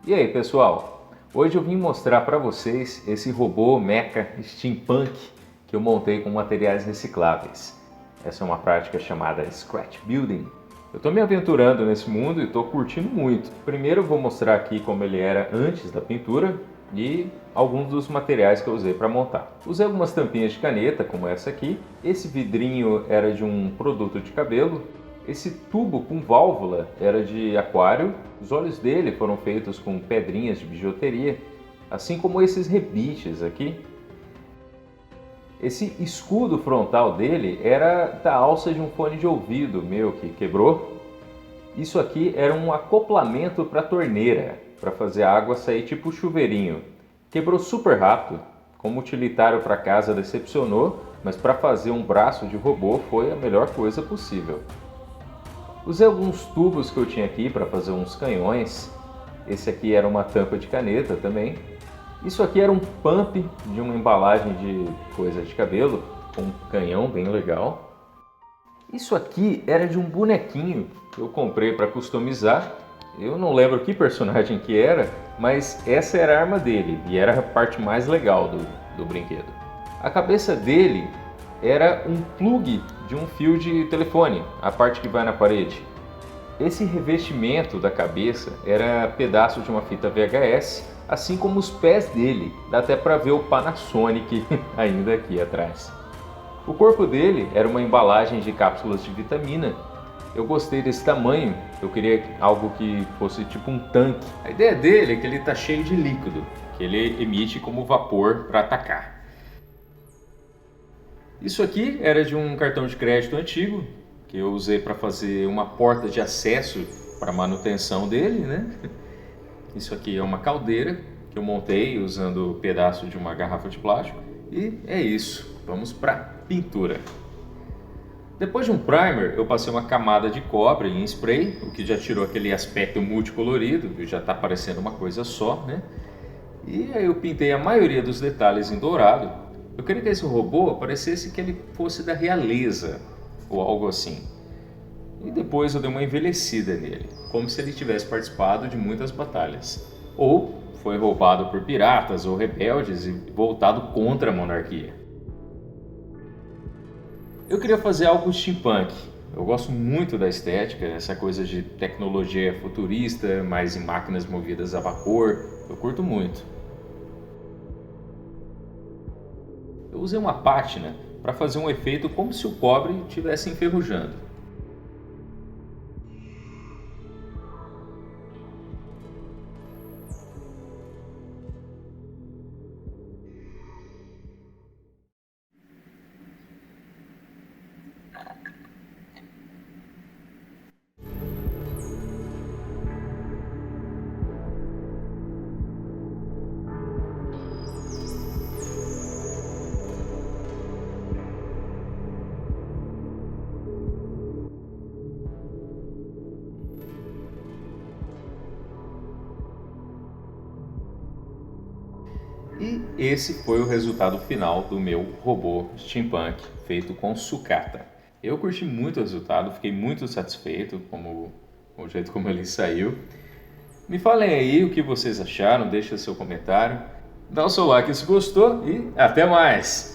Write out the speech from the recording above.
E aí pessoal, hoje eu vim mostrar para vocês esse robô mecha steampunk que eu montei com materiais recicláveis. Essa é uma prática chamada Scratch Building. Eu estou me aventurando nesse mundo e estou curtindo muito. Primeiro eu vou mostrar aqui como ele era antes da pintura e alguns dos materiais que eu usei para montar. Usei algumas tampinhas de caneta como essa aqui. Esse vidrinho era de um produto de cabelo. Esse tubo com válvula era de aquário, os olhos dele foram feitos com pedrinhas de bijuteria, assim como esses rebites aqui. Esse escudo frontal dele era da alça de um fone de ouvido meu que quebrou. Isso aqui era um acoplamento para a torneira, para fazer a água sair tipo chuveirinho. Quebrou super rápido, como utilitário para casa decepcionou, mas para fazer um braço de robô foi a melhor coisa possível. Usei alguns tubos que eu tinha aqui para fazer uns canhões. Esse aqui era uma tampa de caneta também. Isso aqui era um pump de uma embalagem de coisa de cabelo, com um canhão bem legal. Isso aqui era de um bonequinho que eu comprei para customizar. Eu não lembro que personagem que era, mas essa era a arma dele e era a parte mais legal do brinquedo. A cabeça dele era um plug de um fio de telefone, a parte que vai na parede. Esse revestimento da cabeça era pedaço de uma fita VHS, assim como os pés dele, dá até para ver o Panasonic ainda aqui atrás. O corpo dele era uma embalagem de cápsulas de vitamina. Eu gostei desse tamanho, eu queria algo que fosse tipo um tanque. A ideia dele é que ele está cheio de líquido, que ele emite como vapor para atacar. Isso aqui era de um cartão de crédito antigo, que eu usei para fazer uma porta de acesso para manutenção dele, né? Isso aqui é uma caldeira que eu montei usando o pedaço de uma garrafa de plástico. E é isso, vamos para pintura. Depois de um primer, eu passei uma camada de cobre em spray, o que já tirou aquele aspecto multicolorido, que já está parecendo uma coisa só, né? E aí eu pintei a maioria dos detalhes em dourado. Eu queria que esse robô parecesse que ele fosse da realeza, ou algo assim. E depois eu dei uma envelhecida nele, como se ele tivesse participado de muitas batalhas. Ou foi roubado por piratas ou rebeldes e voltado contra a monarquia. Eu queria fazer algo steampunk. Eu gosto muito da estética, essa coisa de tecnologia futurista, mas em máquinas movidas a vapor. Eu curto muito. Eu usei uma pátina para fazer um efeito como se o cobre estivesse enferrujando. E esse foi o resultado final do meu robô steampunk feito com sucata. Eu curti muito o resultado, fiquei muito satisfeito com o jeito como ele saiu. Me falem aí o que vocês acharam, deixa seu comentário, dá o seu like se gostou e até mais!